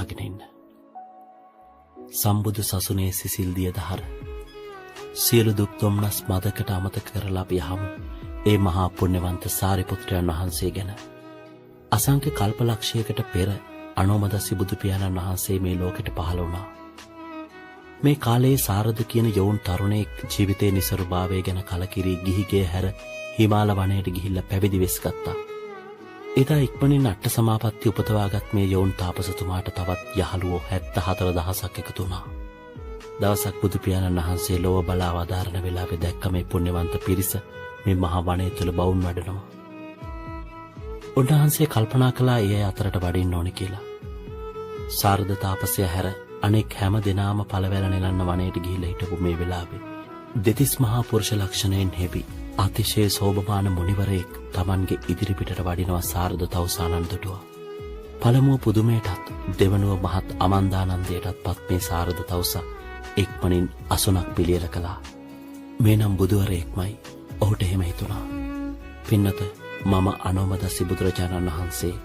බලාගෙන ඉන්න. සම්බුදු සසුනේ සිසිල් දිය දහර. සියලු දුක් දුම්නස් මදකට අමතක කරලා අපි යහමු ඒ මහා පුණ්‍යවන්ත සාරිපුත්‍රයන් වහන්සේ ගැන. අසංඛ්‍ය කල්පලක්ෂයකට පෙර අනෝමදස්සි බුදු පියාණන් වහන්සේ මේ ලෝකෙට පහළ වුණා. මේ කාලයේ සාරද කියන යෝන් තරුණයෙක් ජීවිතේ නිසරුභාවය ගැන කලකිරී ගිහිගේ හැර හිමාල වනයේට ගිහිල්ලා පැවිදි වෙස් ගත්තා. එදා ඉක්මනින් අට සමාපatti උපතවාගත් මේ යෝන් තාපසතුමාට තවත් යහළුවෝ 74000ක් එකතු වුණා. දවසක් බුදු පියාණන් වහන්සේ ලෝව බලා වදාරන වෙලාවේ දැක්ක මේ පුණ්‍යවන්ත පිරිස මේ මහා වනයේ තුල බවුන් වඩනවා. උන්වහන්සේ කල්පනා කළා ඒ අතරට වඩින්න ඕනේ කියලා. සාරද තාපසයා හැර අනෙක් හැම දෙනාම පළවැල නෙලන්න වනයේට ගිහිල්ලා හිටපු මේ වෙලාවේ දෙතිස් මහා පුරුෂ ලක්ෂණයෙන් හෙබි අතිශය සෝභමාන මුනිවරයෙක් Tamanගේ ඉදිරිපිටට වඩිනවා සාරද තවුසානන් දුටුවා. පළමුව පුදුමයටත් දෙවනුව මහත් අමන්දානන්දයටත් පත් මේ සාරද තවුසා එක්මනින් අසුනක් පිළියෙල කළා. මේ නම් බුදුවරයෙක්මයි. ඔහුට එහෙම හිතුණා. පින්නත මම අනෝමදස්සි බුදුරජාණන් වහන්සේ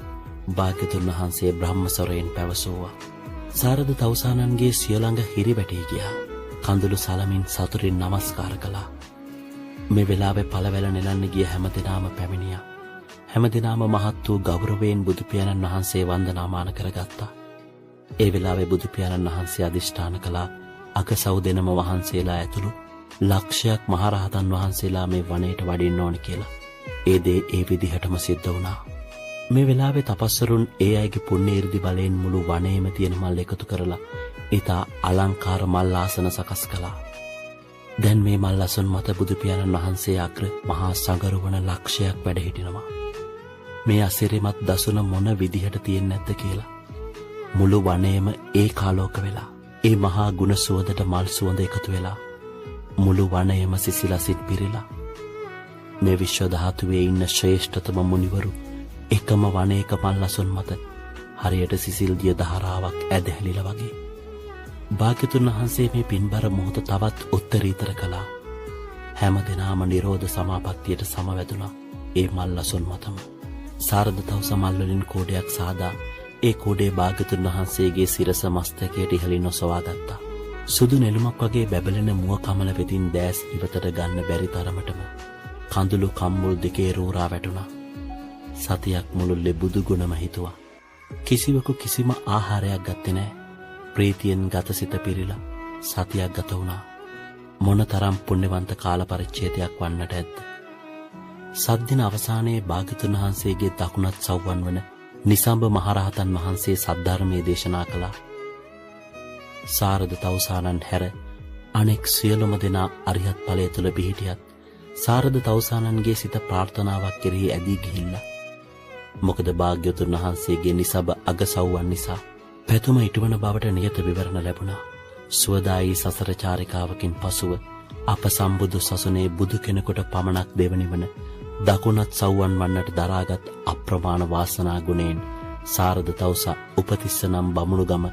භාග්‍යතුන් වහන්සේ බ්‍රහ්මසරයෙන් පැවසුවා. සාරද තවුසානන්ගේ සිය ළඟ හිරිවැටී ගියා. කඳුළු සලමින් සතුටින් නමස්කාර කළා. මේ වෙලාවේ පළවැල නෙලන්න ගිය හැමදෙනාම පැමිණියා. හැමදෙනාම මහත් වූ ගෞරවයෙන් බුදු පියාණන් වහන්සේ වන්දනාමාන කරගත්තා. ඒ වෙලාවේ බුදු පියාණන් වහන්සේ අදිෂ්ඨාන කළා අගසව් දෙනම වහන්සේලා ඇතුළු ලක්ෂයක් මහරහතන් වහන්සේලා මේ වනයේට වඩින්න ඕන කියලා. ඒ දේ ඒ විදිහටම සිද්ධ වුණා. මේ වෙලාවේ තපස්වරුන් ඒ අයගේ පුණ්‍ය 이르දි බලයෙන් මුළු වනයේම තියෙන මල් එකතු කරලා ඊතා අලංකාර මල් ආසන සකස් කළා. දැන් මේ මල් අසුන් මත බුදු පියාණන් වහන්සේ අග්‍ර මහා සංගරුවන ලක්ෂයක් වැඩ හිටිනවා. මේ අසිරිමත් දසුන මොන විදිහට තියෙන්නේ නැද්ද කියලා මුළු වනයේම ඒකාලෝක වෙලා ඒ මහා ගුණ සුවඳට මල් සුවඳ එකතු වෙලා මුළු වනයේම සිසිලසින් පිරීලා මේ විශ්ව ධාතුවේ ඉන්න ශ්‍රේෂ්ඨතම මුනිවරු එකම වනයේක මල් අසුන් මත හරියට සිසිල් දිය ධාරාවක් ඇදහැලිලා වගේ. භාග්‍යතුන් වහන්සේ මේ පින්බර මොහොත තවත් උත්තරීතර කළා. හැම දිනම නිරෝධ සමාපත්තියට සමවැදුණා ඒ මල් අසුන් මතම. සාරද තවුස මල් වලින් කෝඩයක් සාදා ඒ කෝඩේ භාග්‍යතුන් වහන්සේගේ සිරස මස්තකයට ඉහළින් ඔසවා ගත්තා. සුදු නෙළුමක් වගේ බැබලෙන මුව කමල වෙතින් දැස් ඉවතට ගන්න බැරි තරමටම කඳුළු කම්මුල් දෙකේ රෝරා වැටුණා. සතියක් මුළුල්ලේ බුදු ගුණම හිතුවා. කිසිවකු කිසිම ආහාරයක් ගත්තේ නැහැ. ප්‍රීතියෙන් ගතසිත පිරීලා සතියක් ගත වුණා. මොනතරම් පුණ්‍යවන්ත කාල පරිච්ඡේදයක් වන්නට ඇද්ද? සද්දින අවසානයේ භාග්‍යතුන් වහන්සේගේ දකුණත් සව්වන් වන නිසම්බ මහරහතන් වහන්සේ සද්ධර්මයේ දේශනා කළා. සාරද තවුසානන් හැර අනෙක් සියලුම දෙනා අරිහත් ඵලය තුල පිහිටියත් සාරද තවුසානන්ගේ සිත ප්‍රාර්ථනාවක් කෙරෙහි ඇදී ගිහිල්ලා. මොකද භාග්‍යතුන් වහන්සේගේ නිසබ අගසව්වන් නිසා පැතුම ඉටුවන බවට නියත විවරණ ලැබුණා. සුවදායි සසර චාරිකාවකින් පසුව අප සම්බුදු සසුනේ බුදු කෙනෙකුට පමණක් දෙවනි වන දකුණත් සව්වන් වන්නට දරාගත් අප්‍රමාණ වාසනා ගුණයෙන් සාරද තවුසා උපතිස්ස නම් බමුණුගම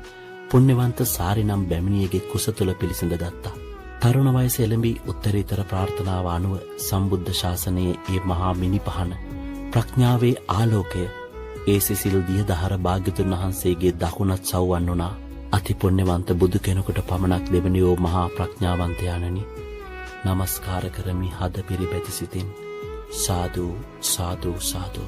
පුණ්‍යවන්ත සාරි නම් බැමිණියගේ කුස තුල පිළිසිඳ ගත්තා. තරුණ වයසේ එළඹී උත්තරීතර ප්‍රාර්ථනාව අනුව සම්බුද්ධ ශාසනයේ ඒ මහා මිනිපහන ප්‍රඥාවේ ආලෝකය ඒ සිසිල් දිය දහර භාග්‍යතුන් වහන්සේගේ දකුණත් සව්වන් වුණා. අති පුණ්‍යවන්ත බුදු කෙනෙකුට පමණක් දෙවනි වූ මහා ප්‍රඥාවන්තයාණනි, නමස්කාර කරමි හද පිරිපැති සිතින්. සාදු සාදු සාදු.